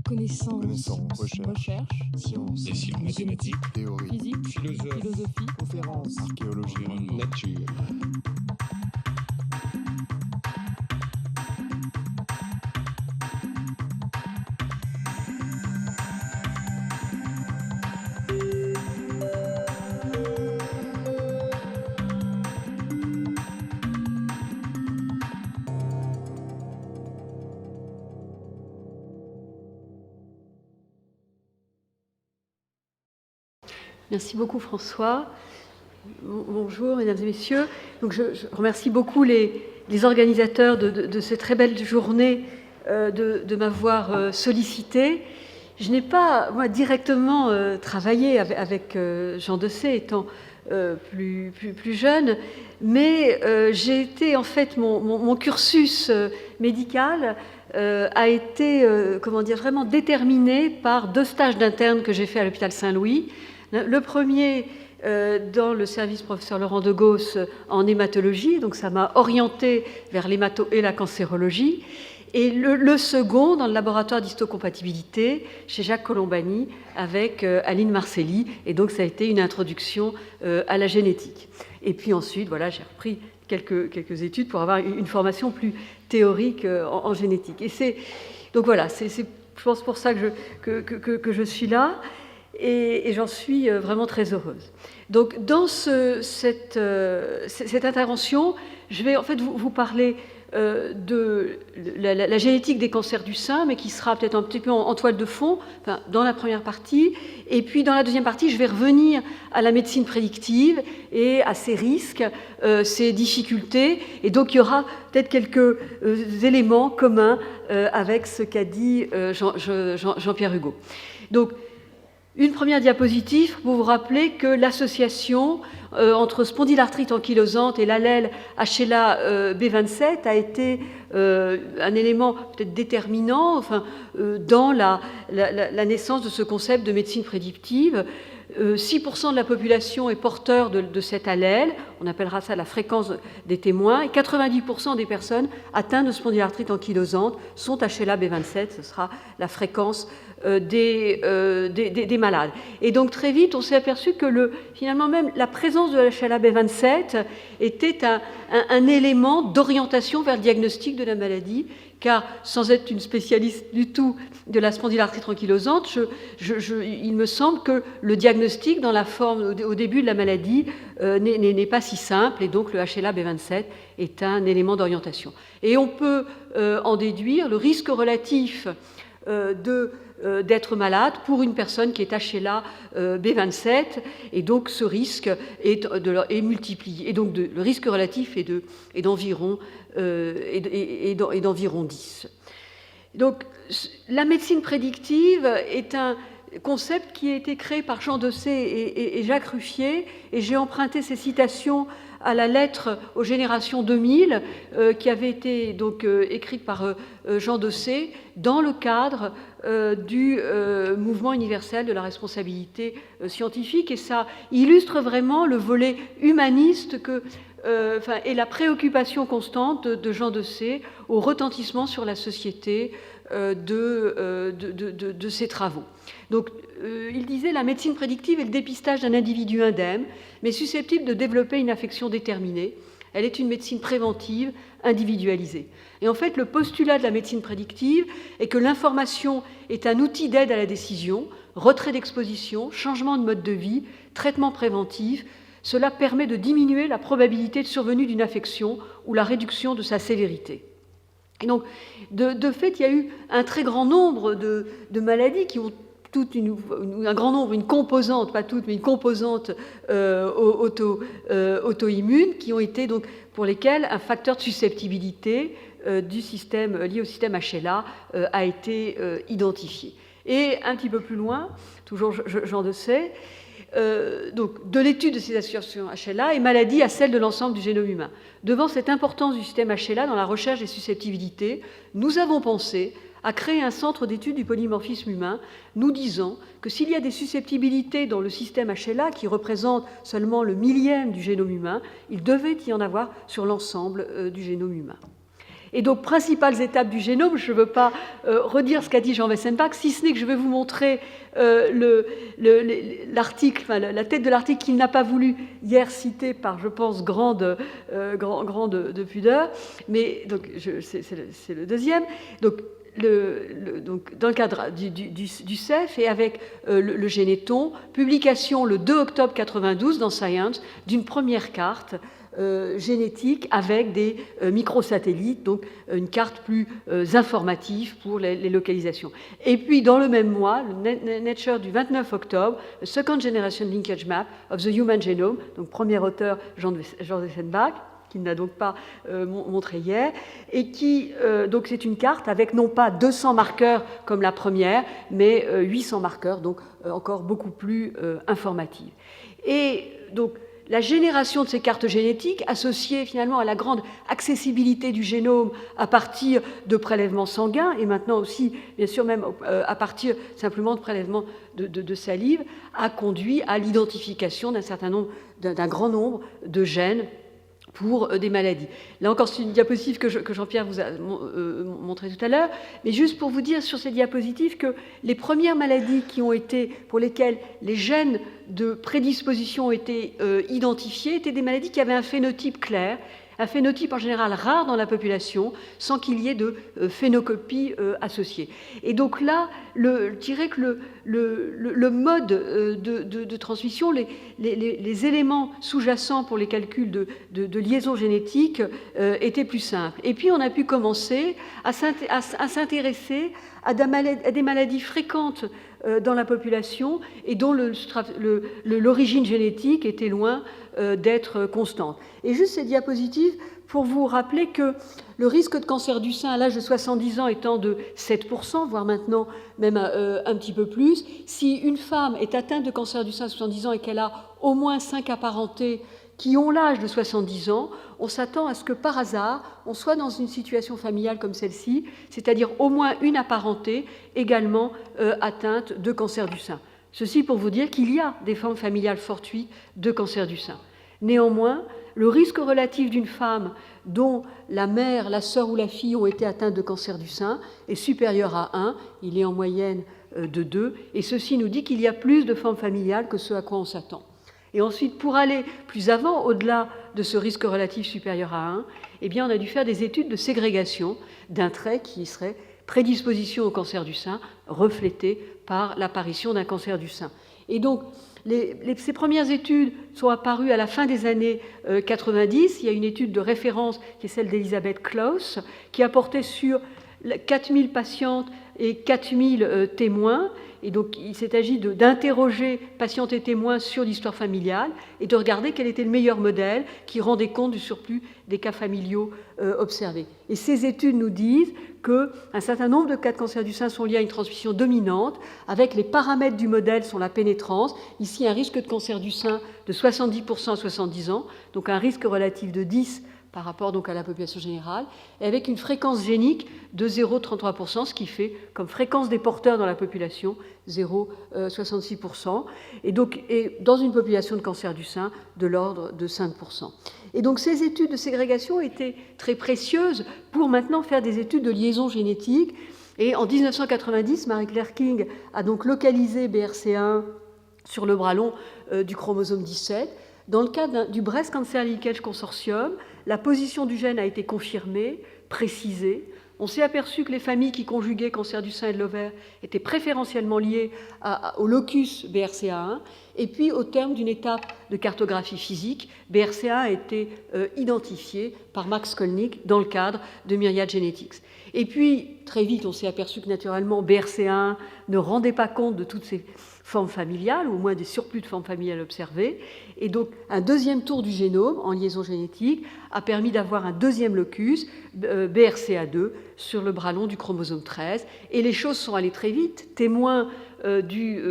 Connaissance, recherche, sciences, dessin, mathématiques, théorie, physique, philosophie, conférences, archéologie, nature. Merci beaucoup François. Bonjour mesdames et messieurs. Donc je remercie beaucoup les organisateurs de cette très belle journée de m'avoir sollicité. Je n'ai pas moi directement travaillé avec Jean Dessay étant plus jeune, mais j'ai été en fait mon cursus médical a été vraiment déterminé par 2 stages d'interne que j'ai fait à l'hôpital Saint-Louis. Le premier dans le service professeur Laurent de Gauss en hématologie, donc ça m'a orienté vers l'hémato et la cancérologie, et le second dans le laboratoire d'histocompatibilité chez Jacques Colombani avec Aline Marcelli, et donc ça a été une introduction à la génétique. Et puis ensuite, voilà, j'ai repris quelques études pour avoir une formation plus théorique en génétique. Et c'est donc voilà, c'est je pense pour ça que je suis là. Et j'en suis vraiment très heureuse. Donc, dans cette intervention, je vais en fait vous parler de la génétique des cancers du sein, mais qui sera peut-être un petit peu en toile de fond, enfin, dans la première partie. Et puis, dans la deuxième partie, je vais revenir à la médecine prédictive et à ses risques, ses difficultés. Et donc, il y aura peut-être quelques éléments communs avec ce qu'a dit Jean-Pierre Hugo. Donc, une première diapositive pour vous rappeler que l'association entre spondylarthrite ankylosante et l'allèle HLA B27 a été un élément peut-être déterminant dans la naissance de ce concept de médecine prédictive. 6% de la population est porteur de cet allèle, on appellera ça la fréquence des témoins, et 90% des personnes atteintes de spondylarthrite ankylosante sont HLA B27, ce sera la fréquence des malades. Et donc très vite, on s'est aperçu que finalement même la présence de HLA B27 était un élément d'orientation vers le diagnostic de la maladie, car sans être une spécialiste du tout de la spondylarthrite ankylosante, il me semble que le diagnostic dans la forme au début de la maladie n'est pas si simple, et donc le HLA B27 est un élément d'orientation. Et on peut en déduire le risque relatif d'être malade pour une personne qui est HLA B27, et donc ce risque est multiplié. Et donc le risque relatif est d'environ 10. Donc la médecine prédictive est un concept qui a été créé par Jean Dessay et Jacques Ruffier, et j'ai emprunté ces citations à la lettre aux générations 2000 qui avait été donc écrite par Jean Dessay dans le cadre du mouvement universel de la responsabilité scientifique, et ça illustre vraiment le volet humaniste et la préoccupation constante de Jean Dessay au retentissement sur la société de ses travaux. Donc, il disait la médecine prédictive est le dépistage d'un individu indemne, mais susceptible de développer une affection déterminée. Elle est une médecine préventive, individualisée. Et en fait, le postulat de la médecine prédictive est que l'information est un outil d'aide à la décision, retrait d'exposition, changement de mode de vie, traitement préventif. Cela permet de diminuer la probabilité de survenue d'une affection ou la réduction de sa sévérité. Et donc, de fait, il y a eu un très grand nombre de maladies qui ont un grand nombre, une composante, pas toutes, mais une composante auto-immune, qui ont été donc pour lesquelles un facteur de susceptibilité du système lié au système HLA a été identifié. Et un petit peu plus loin, toujours Jean Dessay, donc de l'étude de ces associations HLA et maladies à celle de l'ensemble du génome humain. Devant cette importance du système HLA dans la recherche des susceptibilités, nous avons pensé à créer un centre d'études du polymorphisme humain, nous disant que s'il y a des susceptibilités dans le système HLA qui représente seulement le millième du génome humain, il devait y en avoir sur l'ensemble du génome humain. Et donc, principales étapes du génome, je ne veux pas redire ce qu'a dit Jean Wessenbach, si ce n'est que je vais vous montrer l'article, enfin, la tête de l'article qu'il n'a pas voulu hier citer par, je pense, grande pudeur, mais donc c'est le deuxième. Donc, donc, dans le cadre du CEF et avec le Généton, publication le 2 octobre 92 dans Science d'une première carte génétique avec des microsatellites, donc une carte plus informative pour les localisations. Et puis, dans le même mois, le Nature du 29 octobre, le Second Generation Linkage Map of the Human Genome, donc premier auteur Jean Wessenbach, qu'il n'a donc pas montré hier, et qui, donc c'est une carte avec non pas 200 marqueurs comme la première, mais 800 marqueurs, donc encore beaucoup plus informative. Et donc, la génération de ces cartes génétiques, associée finalement à la grande accessibilité du génome à partir de prélèvements sanguins, et maintenant aussi, bien sûr, même à partir simplement de prélèvements de salive, a conduit à l'identification d'un grand nombre de gènes pour des maladies. Là encore, c'est une diapositive que Jean-Pierre vous a montrée tout à l'heure, mais juste pour vous dire sur ces diapositives que les premières maladies pour lesquelles les gènes de prédisposition ont été identifiés étaient des maladies qui avaient un phénotype clair, un phénotype en général rare dans la population, sans qu'il y ait de phénocopie associée. Et donc là, je dirais que le mode de transmission, les éléments sous-jacents pour les calculs de liaison génétique étaient plus simples. Et puis on a pu commencer à s'intéresser à des maladies fréquentes dans la population et dont l'origine génétique était loin d'être constante. Et juste ces diapositives pour vous rappeler que le risque de cancer du sein à l'âge de 70 ans étant de 7%, voire maintenant même un petit peu plus, si une femme est atteinte de cancer du sein à 70 ans et qu'elle a au moins 5 apparentés qui ont l'âge de 70 ans, on s'attend à ce que par hasard, on soit dans une situation familiale comme celle-ci, c'est-à-dire au moins une apparentée également atteinte de cancer du sein. Ceci pour vous dire qu'il y a des formes familiales fortuites de cancer du sein. Néanmoins, le risque relatif d'une femme dont la mère, la sœur ou la fille ont été atteintes de cancer du sein est supérieur à 1, il est en moyenne de 2, et ceci nous dit qu'il y a plus de formes familiales que ce à quoi on s'attend. Et ensuite, pour aller plus avant, au-delà de ce risque relatif supérieur à 1, eh bien, on a dû faire des études de ségrégation d'un trait qui serait prédisposition au cancer du sein, reflété par l'apparition d'un cancer du sein. Et donc, ces premières études sont apparues à la fin des années 90. Il y a une étude de référence qui est celle d'Elisabeth Klaus, qui a porté sur 4000 patientes et 4000 témoins. Et donc, il s'est agi d'interroger patientes et témoins sur l'histoire familiale et de regarder quel était le meilleur modèle qui rendait compte du surplus des cas familiaux observés. Et ces études nous disent qu'un certain nombre de cas de cancer du sein sont liés à une transmission dominante, avec les paramètres du modèle sont la pénétrance. Ici, un risque de cancer du sein de 70% à 70 ans, donc un risque relatif de 10 par rapport donc à la population générale, et avec une fréquence génique de 0,33%, ce qui fait comme fréquence des porteurs dans la population 0,66%, et dans une population de cancer du sein de l'ordre de 5%. Et donc ces études de ségrégation étaient très précieuses pour maintenant faire des études de liaison génétique. Et en 1990, Marie-Claire King a donc localisé BRCA1 sur le bras long du chromosome 17. Dans le cadre du Breast Cancer Linkage Consortium, la position du gène a été confirmée, précisée. On s'est aperçu que les familles qui conjuguaient cancer du sein et de l'ovaire étaient préférentiellement liées au locus BRCA1. Et puis, au terme d'une étape de cartographie physique, BRCA1 a été identifié par Max Skolnick dans le cadre de Myriad Genetics. Et puis, très vite, on s'est aperçu que naturellement, BRCA1 ne rendait pas compte de toutes ces formes familiales, ou au moins des surplus de formes familiales observées. Et donc, un deuxième tour du génome en liaison génétique a permis d'avoir un deuxième locus, BRCA2, sur le bras long du chromosome 13. Et les choses sont allées très vite, témoin du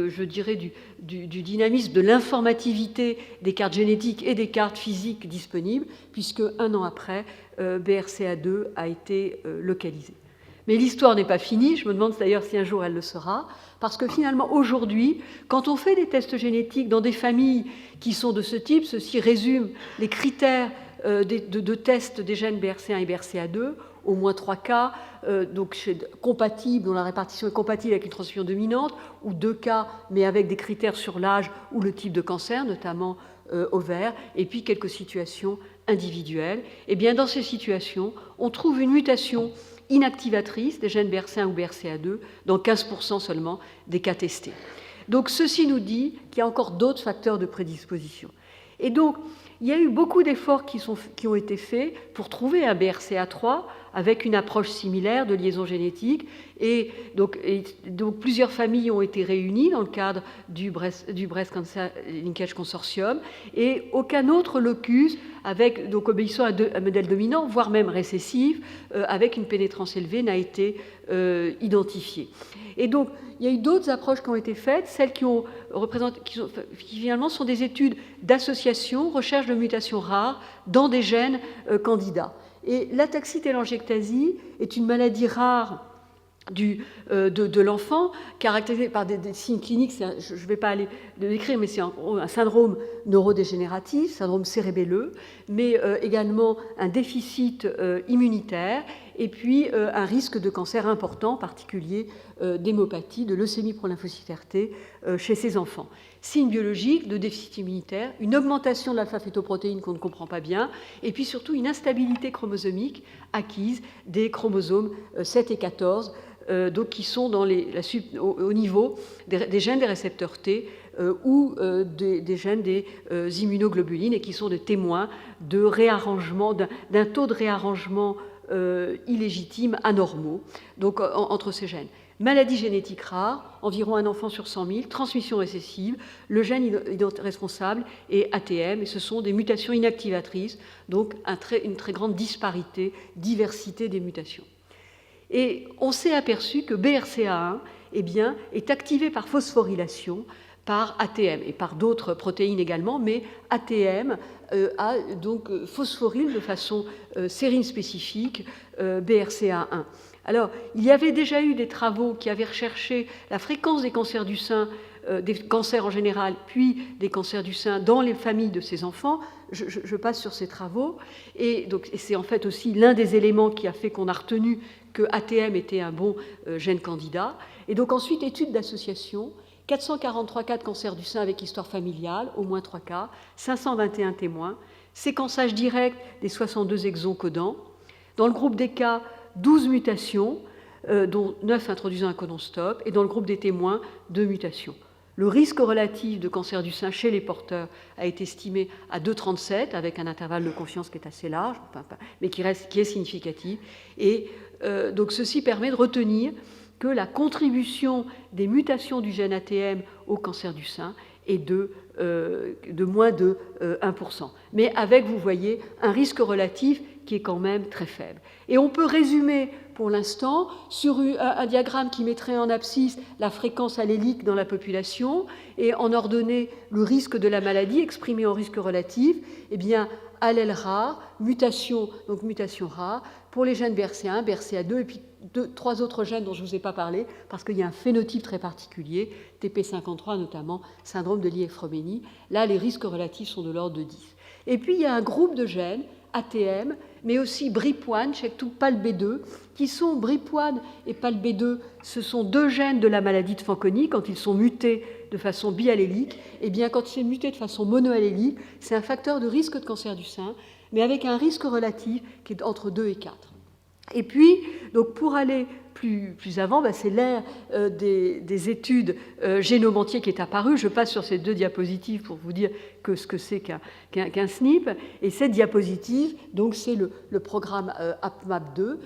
dynamisme, de l'informativité des cartes génétiques et des cartes physiques disponibles, puisque un an après, BRCA2 a été localisé. Mais l'histoire n'est pas finie, je me demande d'ailleurs si un jour elle le sera, parce que finalement aujourd'hui, quand on fait des tests génétiques dans des familles qui sont de ce type, ceci résume les critères de tests des gènes BRCA1 et BRCA2, au moins 3 cas, donc compatibles, dont la répartition est compatible avec une transmission dominante, ou 2 cas, mais avec des critères sur l'âge ou le type de cancer, notamment ovaire, et puis quelques situations individuelles. Et bien dans ces situations, on trouve une mutation inactivatrice des gènes BRCA1 ou BRCA2 dans 15% seulement des cas testés. Donc ceci nous dit qu'il y a encore d'autres facteurs de prédisposition. Et donc, il y a eu beaucoup d'efforts qui ont été faits pour trouver un BRCA3 avec une approche similaire de liaison génétique. Et donc plusieurs familles ont été réunies dans le cadre du Breast Cancer Linkage Consortium, et aucun autre locus, donc obéissant à un modèle dominant, voire même récessif, avec une pénétrance élevée, n'a été identifié. Et donc, il y a eu d'autres approches qui ont été faites, celles qui finalement sont des études d'association, recherche de mutations rares dans des gènes candidats. Et l'ataxie-télangiectasie est une maladie rare de l'enfant, caractérisée par des signes cliniques, je ne vais pas aller le décrire, mais c'est un syndrome neurodégénératif, syndrome cérébelleux, mais également un déficit immunitaire, et puis un risque de cancer important, en particulier d'hémopathie, de leucémie prolymphocytaire T chez ces enfants. Signes biologiques de déficit immunitaire, une augmentation de l'alpha-fétoprotéine qu'on ne comprend pas bien, et puis surtout une instabilité chromosomique acquise des chromosomes 7 et 14, donc qui sont au niveau des gènes des récepteurs T ou des gènes des immunoglobulines, et qui sont des témoins de réarrangement, d'un taux de réarrangement illégitimes, anormaux, donc entre ces gènes. Maladie génétique rare, environ un enfant sur 100 000, transmission récessive, le gène responsable est ATM, et ce sont des mutations inactivatrices, donc une très grande diversité des mutations. Et on s'est aperçu que BRCA1 est activé par phosphorylation par ATM et par d'autres protéines également, mais ATM a donc phosphoryle de façon sérine spécifique BRCA1. Alors, il y avait déjà eu des travaux qui avaient recherché la fréquence des cancers du sein, des cancers en général, puis des cancers du sein dans les familles de ces enfants. Je passe sur ces travaux, et c'est en fait aussi l'un des éléments qui a fait qu'on a retenu que ATM était un bon gène candidat. Et donc ensuite, étude d'association, 443 cas de cancer du sein avec histoire familiale, au moins 3 cas, 521 témoins, séquençage direct des 62 exons codants. Dans le groupe des cas, 12 mutations, dont 9 introduisant un codon stop, et dans le groupe des témoins, 2 mutations. Le risque relatif de cancer du sein chez les porteurs a été estimé à 2,37, avec un intervalle de confiance qui est assez large, mais qui est significatif. Et donc ceci permet de retenir que la contribution des mutations du gène ATM au cancer du sein est de moins de 1%. Mais avec, vous voyez, un risque relatif qui est quand même très faible. Et on peut résumer pour l'instant sur un diagramme qui mettrait en abscisse la fréquence allélique dans la population et en ordonnée le risque de la maladie exprimé en risque relatif. Eh bien, allèle rare, mutation, donc mutation rare, pour les gènes BRCA1, BRCA2, et puis 3 autres gènes dont je ne vous ai pas parlé, parce qu'il y a un phénotype très particulier, TP53 notamment, syndrome de Lie-Phroménie. Là, les risques relatifs sont de l'ordre de 10. Et puis, il y a un groupe de gènes, ATM, mais aussi BRIP1, Check2, PALB2, qui sont BRIP1 et PALB2, ce sont 2 gènes de la maladie de Fanconi. Quand ils sont mutés de façon biallélique, et bien quand c'est muté de façon monoallélique, c'est un facteur de risque de cancer du sein, mais avec un risque relatif qui est entre 2 et 4. Et puis, donc pour aller plus avant, c'est l'ère des études génome entier qui est apparue. Je passe sur ces 2 diapositives pour vous dire ce que c'est qu'un SNP. Et cette diapositive, donc c'est le programme AppMap2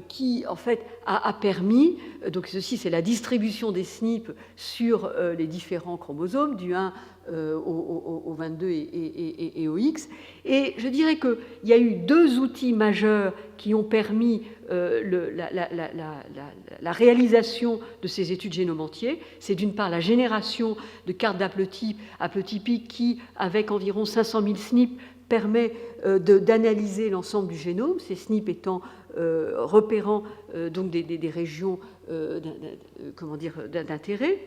qui en fait a permis, donc ceci c'est la distribution des SNP sur les différents chromosomes du 1 au 22 et au X. Et je dirais qu'il y a eu 2 outils majeurs qui ont permis la réalisation de ces études génome entier. C'est d'une part la génération de cartes haplotypiques qui, avec environ 500 000 SNP, permet d'analyser l'ensemble du génome, ces SNP étant repérant donc des régions d'intérêt.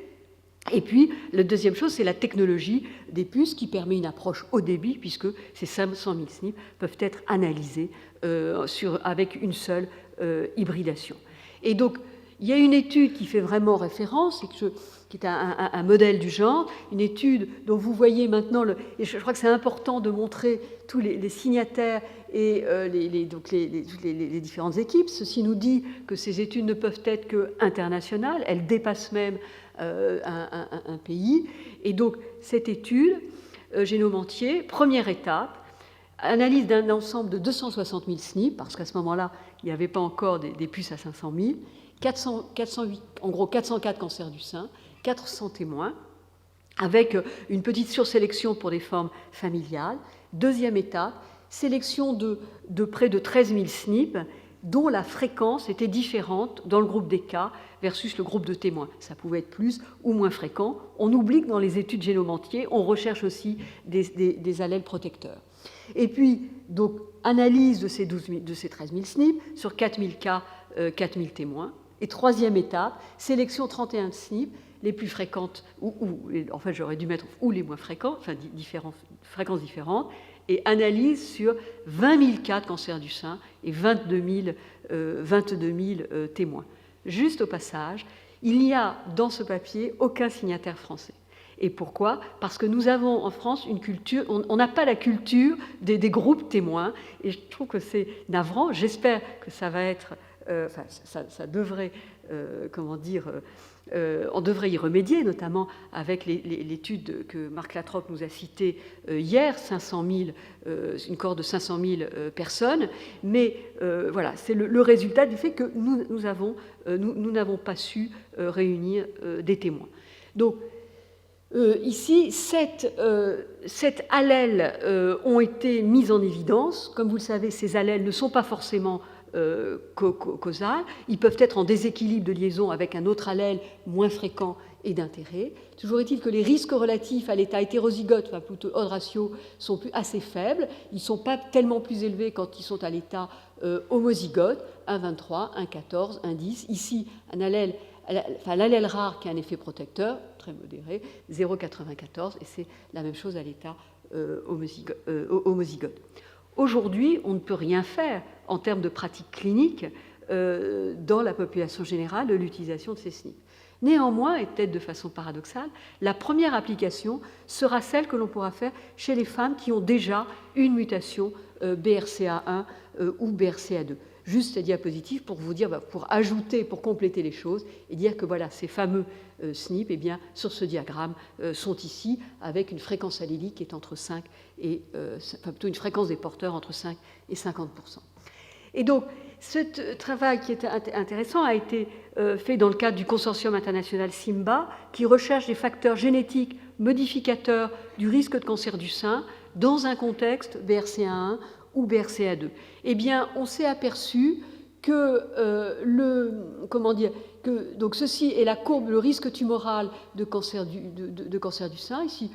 Et puis, la deuxième chose, c'est la technologie des puces qui permet une approche haut débit, puisque ces 500 000 SNP peuvent être analysés avec une seule hybridation. Et donc, il y a une étude qui fait vraiment référence, qui est un modèle du genre, une étude dont vous voyez maintenant, et je crois que c'est important de montrer tous les signataires et les différentes équipes. Ceci nous dit que ces études ne peuvent être qu'internationales, elles dépassent même un pays. Et donc, cette étude, génome entier, première étape, analyse d'un ensemble de 260 000 SNP, parce qu'à ce moment-là, il n'y avait pas encore des puces à 500 000, 408, en gros 404 cancers du sein, 400 témoins, avec une petite sursélection pour des formes familiales. Deuxième étape, sélection de près de 13 000 SNP, dont la fréquence était différente dans le groupe des cas versus le groupe de témoins. Ça pouvait être plus ou moins fréquent. On oublie que dans les études génome entier, on recherche aussi des allèles protecteurs. Et puis, donc, analyse de ces 13 000 SNP sur 4 000 cas, 4 000 témoins. Et troisième étape, sélection 31 SNP, les plus fréquentes, en fait j'aurais dû mettre ou les moins fréquents, enfin fréquences différentes, et analyse sur 20 000 cas de cancer du sein et 22 000 témoins. Juste au passage, il n'y a dans ce papier aucun signataire français. Et pourquoi ? Parce que nous avons en France une culture, on n'a pas la culture des groupes témoins, et je trouve que c'est navrant. J'espère que ça va être, ça devrait, on devrait y remédier, notamment avec l'étude que Marc Latrobe nous a citée hier, 500 000, une cohorte de 500 000 personnes. Mais voilà, c'est le résultat du fait que nous n'avons pas su réunir des témoins. Donc, ici, 7 allèles ont été mis en évidence. Comme vous le savez, ces allèles ne sont pas forcément causales. Ils peuvent être en déséquilibre de liaison avec un autre allèle moins fréquent et d'intérêt. Toujours est-il que les risques relatifs à l'état hétérozygote, enfin plutôt odd ratio, sont assez faibles. Ils ne sont pas tellement plus élevés quand ils sont à l'état homozygote, 1,23, 1,14, 1,10. Ici, l'allèle rare qui a un effet protecteur, très modéré, 0,94, et c'est la même chose à l'état homozygote. Aujourd'hui, on ne peut rien faire en termes de pratique clinique dans la population générale de l'utilisation de ces SNP. Néanmoins, et peut-être de façon paradoxale, la première application sera celle que l'on pourra faire chez les femmes qui ont déjà une mutation BRCA1 ou BRCA2. Juste cette diapositive pour vous dire, pour ajouter, pour compléter les choses, et dire que voilà, ces fameux SNP, eh bien, sur ce diagramme, sont ici, avec une fréquence allélique qui est entre 5 et, plutôt une fréquence des porteurs entre 5 et 50%. Et donc, ce travail qui est intéressant a été fait dans le cadre du consortium international SIMBA, qui recherche des facteurs génétiques modificateurs du risque de cancer du sein dans un contexte BRCA1 ou BRCA2. Eh bien, on s'est aperçu que donc ceci est la courbe, le risque tumoral de cancer du sein, ici,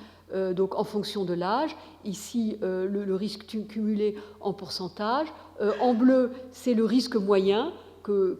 donc en fonction de l'âge, ici le risque cumulé en pourcentage, en bleu c'est le risque moyen que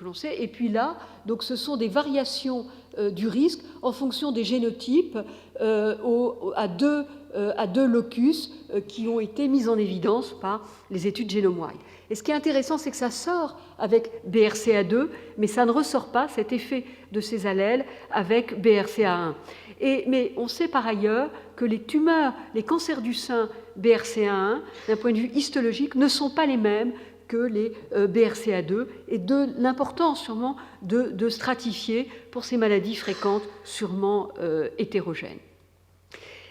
l'on sait, et puis là, donc ce sont des variations du risque en fonction des génotypes à deux locus qui ont été mis en évidence par les études génome-wide. Et ce qui est intéressant, c'est que ça sort avec BRCA2, mais ça ne ressort pas, cet effet de ces allèles, avec BRCA1. Mais on sait par ailleurs que les tumeurs, les cancers du sein BRCA1, d'un point de vue histologique, ne sont pas les mêmes que les BRCA2, et de l'importance sûrement de stratifier pour ces maladies fréquentes, sûrement hétérogènes.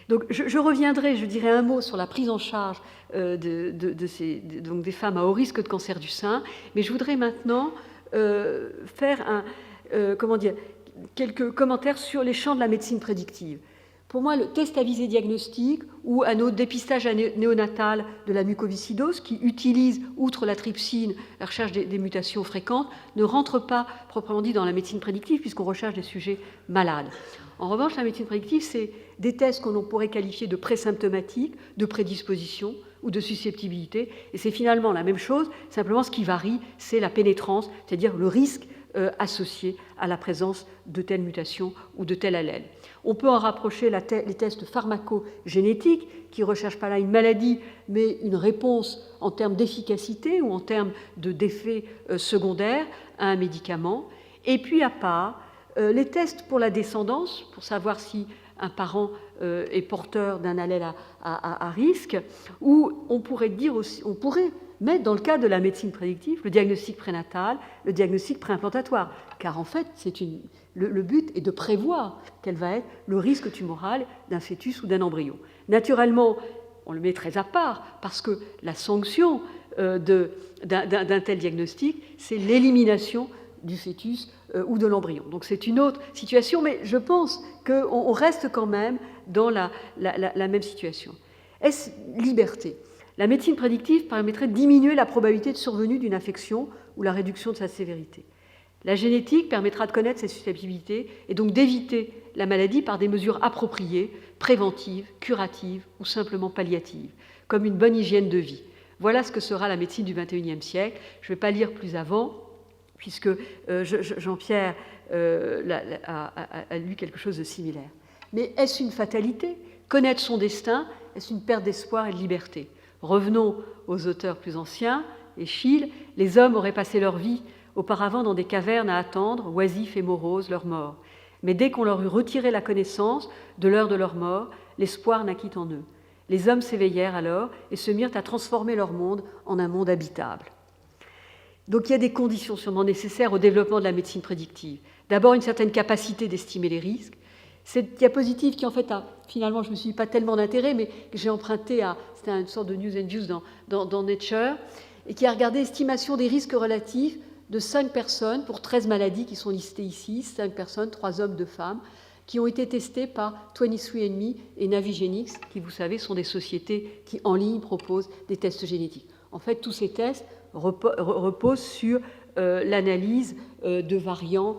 Donc, je reviendrai, je dirai un mot sur la prise en charge donc des femmes à haut risque de cancer du sein, mais je voudrais maintenant faire quelques commentaires sur les champs de la médecine prédictive. Pour moi, le test à visée diagnostique ou un dépistage néonatal de la mucoviscidose, qui utilise, outre la trypsine, la recherche des mutations fréquentes, ne rentre pas proprement dit dans la médecine prédictive, puisqu'on recherche des sujets malades. En revanche, la médecine prédictive, c'est des tests que l'on pourrait qualifier de présymptomatiques, de prédisposition ou de susceptibilité, et c'est finalement la même chose, simplement ce qui varie, c'est la pénétrance, c'est-à-dire le risque associés à la présence de telle mutation ou de tel allèle. On peut en rapprocher les tests pharmacogénétiques qui ne recherchent pas là une maladie, mais une réponse en termes d'efficacité ou en termes d'effets secondaires à un médicament. Et puis à part, les tests pour la descendance, pour savoir si un parent est porteur d'un allèle à risque, ou on pourrait mettre dans le cadre de la médecine prédictive le diagnostic prénatal, le diagnostic préimplantatoire, car en fait, le but est de prévoir quel va être le risque tumoral d'un fœtus ou d'un embryon. Naturellement, on le met très à part, parce que la sanction d'un tel diagnostic, c'est l'élimination du fœtus ou de l'embryon. Donc c'est une autre situation, mais je pense qu'on reste quand même dans la même situation. Est-ce liberté? La médecine prédictive permettrait de diminuer la probabilité de survenue d'une infection ou la réduction de sa sévérité. La génétique permettra de connaître ses susceptibilités et donc d'éviter la maladie par des mesures appropriées, préventives, curatives ou simplement palliatives, comme une bonne hygiène de vie. Voilà ce que sera la médecine du XXIe siècle. Je ne vais pas lire plus avant, puisque Jean-Pierre a lu quelque chose de similaire. Mais est-ce une fatalité? Connaître son destin, est-ce une perte d'espoir et de liberté? Revenons aux auteurs plus anciens, Eschyle, les hommes auraient passé leur vie auparavant dans des cavernes à attendre, oisifs et moroses, leur mort. Mais dès qu'on leur eut retiré la connaissance de l'heure de leur mort, l'espoir naquit en eux. Les hommes s'éveillèrent alors et se mirent à transformer leur monde en un monde habitable. Donc il y a des conditions sûrement nécessaires au développement de la médecine prédictive. D'abord, une certaine capacité d'estimer les risques. Cette diapositive qui, en fait, finalement, je ne me suis pas tellement d'intérêt, mais que j'ai emprunté c'était une sorte de news and views dans Nature, et qui a regardé l'estimation des risques relatifs de 5 personnes pour 13 maladies qui sont listées ici, 5 personnes, 3 hommes, 2 femmes, qui ont été testées par 23andMe et Navigenix, qui, vous savez, sont des sociétés qui, en ligne, proposent des tests génétiques. En fait, tous ces tests reposent sur l'analyse de variants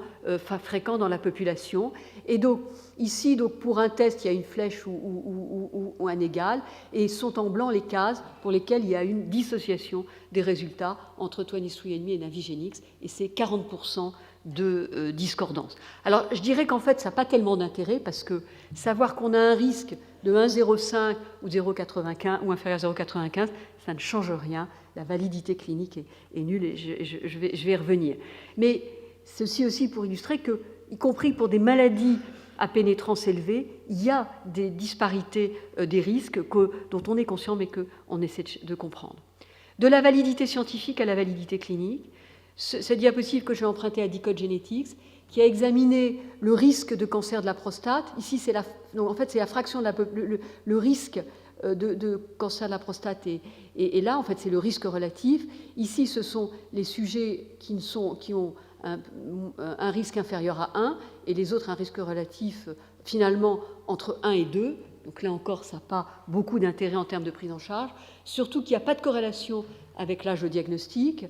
fréquents dans la population. Et donc, ici, pour un test, il y a une flèche ou un égal, et sont en blanc les cases pour lesquelles il y a une dissociation des résultats entre 23andMe et Navigenix, et c'est 40% de discordance. Alors, je dirais qu'en fait, ça n'a pas tellement d'intérêt, parce que savoir qu'on a un risque de 1,05 ou 0,95 ou inférieur à 0,95, ça ne change rien. La validité clinique est nulle, et je vais y revenir. Mais ceci aussi pour illustrer que, y compris pour des maladies à pénétrance élevée, il y a des disparités des risques dont on est conscient, mais qu'on essaie de comprendre. De la validité scientifique à la validité clinique, cette diapositive que j'ai empruntée à Decode Genetics, qui a examiné le risque de cancer de la prostate. Ici, c'est la fraction de le risque de cancer de la prostate, et là, en fait, c'est le risque relatif. Ici, ce sont les sujets qui ont un risque inférieur à 1, et les autres un risque relatif, finalement, entre 1 et 2. Donc là encore, ça n'a pas beaucoup d'intérêt en termes de prise en charge, surtout qu'il n'y a pas de corrélation avec l'âge de diagnostic.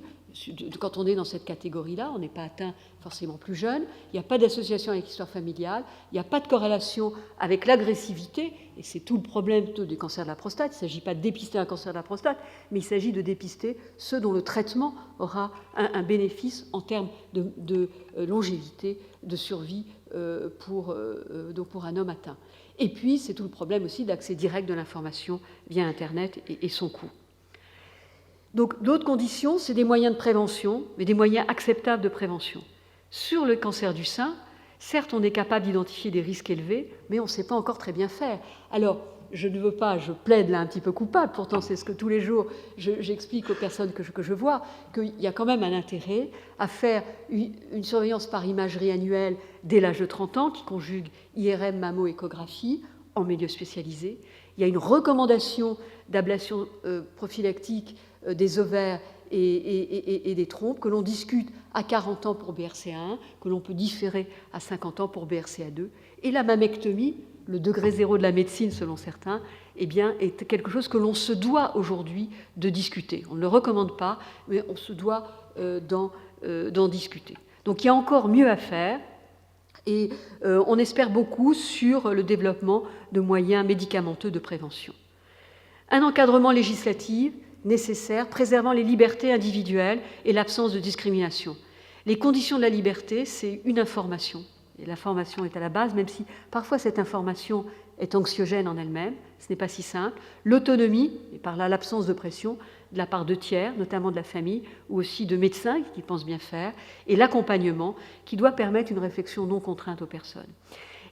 Quand on est dans cette catégorie-là, on n'est pas atteint forcément plus jeune, il n'y a pas d'association avec l'histoire familiale, il n'y a pas de corrélation avec l'agressivité, et c'est tout le problème du cancer de la prostate. Il ne s'agit pas de dépister un cancer de la prostate, mais il s'agit de dépister ceux dont le traitement aura un bénéfice en termes de longévité, de survie pour un homme atteint. Et puis, c'est tout le problème aussi d'accès direct de l'information via Internet et son coût. Donc, d'autres conditions, c'est des moyens de prévention, mais des moyens acceptables de prévention. Sur le cancer du sein, certes, on est capable d'identifier des risques élevés, mais on ne sait pas encore très bien faire. Alors, je plaide là un petit peu coupable, pourtant c'est ce que tous les jours j'explique aux personnes que je vois, qu'il y a quand même un intérêt à faire une surveillance par imagerie annuelle dès l'âge de 30 ans, qui conjugue IRM, mammo-échographie, en milieu spécialisé. Il y a une recommandation d'ablation prophylactique des ovaires et des trompes, que l'on discute à 40 ans pour BRCA1, que l'on peut différer à 50 ans pour BRCA2. Et la mammectomie, le degré zéro de la médecine selon certains, eh bien, est quelque chose que l'on se doit aujourd'hui de discuter. On ne le recommande pas, mais on se doit d'en discuter. Donc il y a encore mieux à faire, et on espère beaucoup sur le développement de moyens médicamenteux de prévention. Un encadrement législatif nécessaire, préservant les libertés individuelles et l'absence de discrimination. Les conditions de la liberté, c'est une information. Et l'information est à la base, même si parfois cette information est anxiogène en elle-même, ce n'est pas si simple. L'autonomie, et par là l'absence de pression, de la part de tiers, notamment de la famille, ou aussi de médecins qui pensent bien faire, et l'accompagnement qui doit permettre une réflexion non contrainte aux personnes.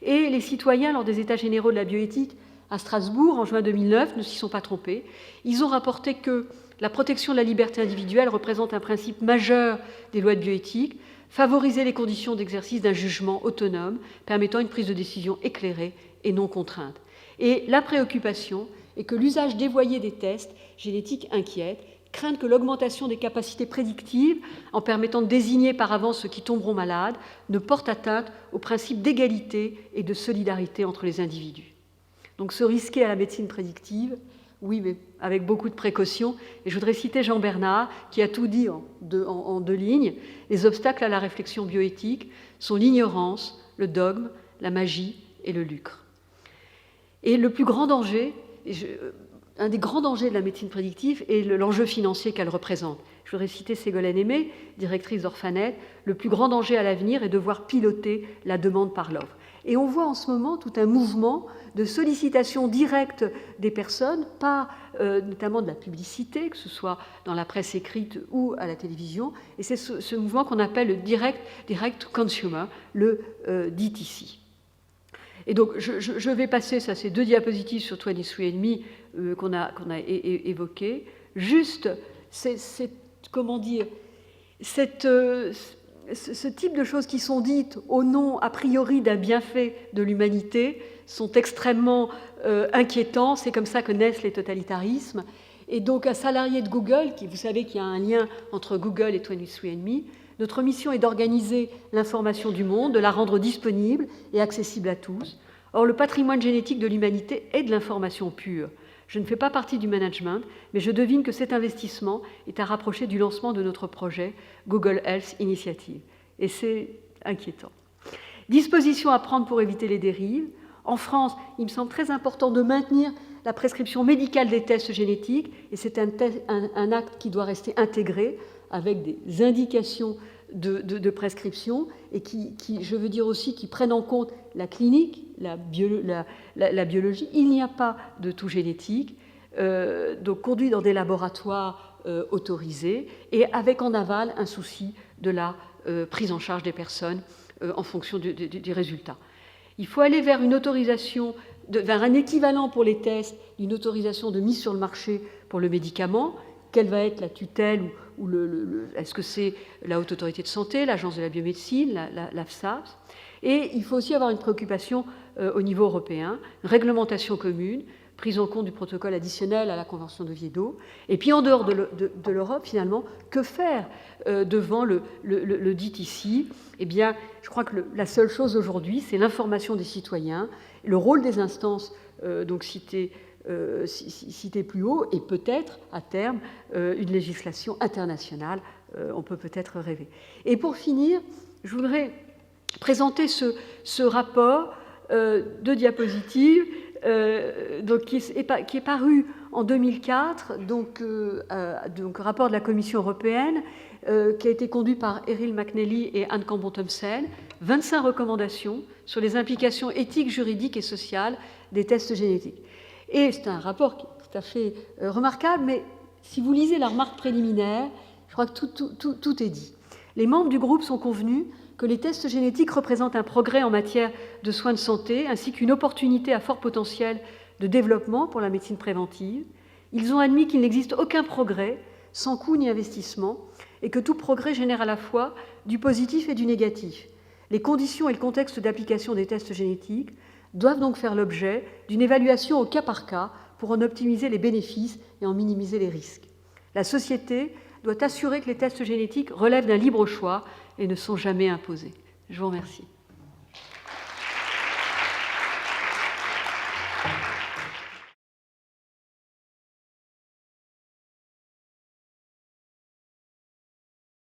Et les citoyens, lors des États généraux de la bioéthique à Strasbourg, en juin 2009, ne s'y sont pas trompés. Ils ont rapporté que la protection de la liberté individuelle représente un principe majeur des lois de bioéthique, favoriser les conditions d'exercice d'un jugement autonome permettant une prise de décision éclairée et non contrainte. Et la préoccupation est que l'usage dévoyé des tests génétiques inquiète, crainte que l'augmentation des capacités prédictives, en permettant de désigner par avance ceux qui tomberont malades, ne porte atteinte au principe d'égalité et de solidarité entre les individus. Donc se risquer à la médecine prédictive, oui, mais avec beaucoup de précautions. Et je voudrais citer Jean Bernard, qui a tout dit en deux lignes. Les obstacles à la réflexion bioéthique sont l'ignorance, le dogme, la magie et le lucre. Et le plus grand danger, un des grands dangers de la médecine prédictive est l'enjeu financier qu'elle représente. Je voudrais citer Ségolène Aimé, directrice d'Orphanet. Le plus grand danger à l'avenir est de voir piloter la demande par l'offre. Et on voit en ce moment tout un mouvement de sollicitation directe des personnes, par notamment de la publicité, que ce soit dans la presse écrite ou à la télévision. Et c'est ce mouvement qu'on appelle le direct to consumer, le DTC. Et donc, je vais passer, ça c'est 2 diapositives sur 23andMe qu'on a évoquées. Juste, comment dire, ce type de choses qui sont dites au nom, a priori, d'un bienfait de l'humanité sont extrêmement inquiétants. C'est comme ça que naissent les totalitarismes. Et donc, un salarié de Google, vous savez qu'il y a un lien entre Google et 23andMe, notre mission est d'organiser l'information du monde, de la rendre disponible et accessible à tous. Or, le patrimoine génétique de l'humanité est de l'information pure. Je ne fais pas partie du management, mais je devine que cet investissement est à rapprocher du lancement de notre projet Google Health Initiative. Et c'est inquiétant. Dispositions à prendre pour éviter les dérives. En France, il me semble très important de maintenir la prescription médicale des tests génétiques, et c'est un acte qui doit rester intégré avec des indications de prescription et qui, je veux dire aussi, qui prennent en compte la clinique, la biologie. Il n'y a pas de tout génétique, donc conduit dans des laboratoires autorisés et avec en aval un souci de la prise en charge des personnes en fonction du résultat. Il faut aller vers une autorisation, vers un équivalent pour les tests, d'une autorisation de mise sur le marché pour le médicament. Quelle va être la tutelle ou est-ce que c'est la Haute Autorité de Santé, l'Agence de la biomédecine, l'AFSAS? Et il faut aussi avoir une préoccupation au niveau européen, une réglementation commune, prise en compte du protocole additionnel à la Convention d'Oviedo. Et puis en dehors de l'Europe, finalement, que faire devant le DTC? Eh bien, je crois que la seule chose aujourd'hui, c'est l'information des citoyens, le rôle des instances donc citées plus haut, et peut-être, à terme, une législation internationale, on peut peut-être rêver. Et pour finir, je voudrais présenter ce rapport, 2 diapositives, donc, qui est paru en 2004, donc rapport de la Commission européenne, qui a été conduit par Errol McNally et Anne Campbell-Thompson, 25 recommandations sur les implications éthiques, juridiques et sociales des tests génétiques. Et c'est un rapport qui est tout à fait remarquable, mais si vous lisez la remarque préliminaire, je crois que tout est dit. Les membres du groupe sont convenus que les tests génétiques représentent un progrès en matière de soins de santé, ainsi qu'une opportunité à fort potentiel de développement pour la médecine préventive. Ils ont admis qu'il n'existe aucun progrès sans coût ni investissement, et que tout progrès génère à la fois du positif et du négatif. Les conditions et le contexte d'application des tests génétiques doivent donc faire l'objet d'une évaluation au cas par cas pour en optimiser les bénéfices et en minimiser les risques. La société doit assurer que les tests génétiques relèvent d'un libre choix et ne sont jamais imposés. Je vous remercie.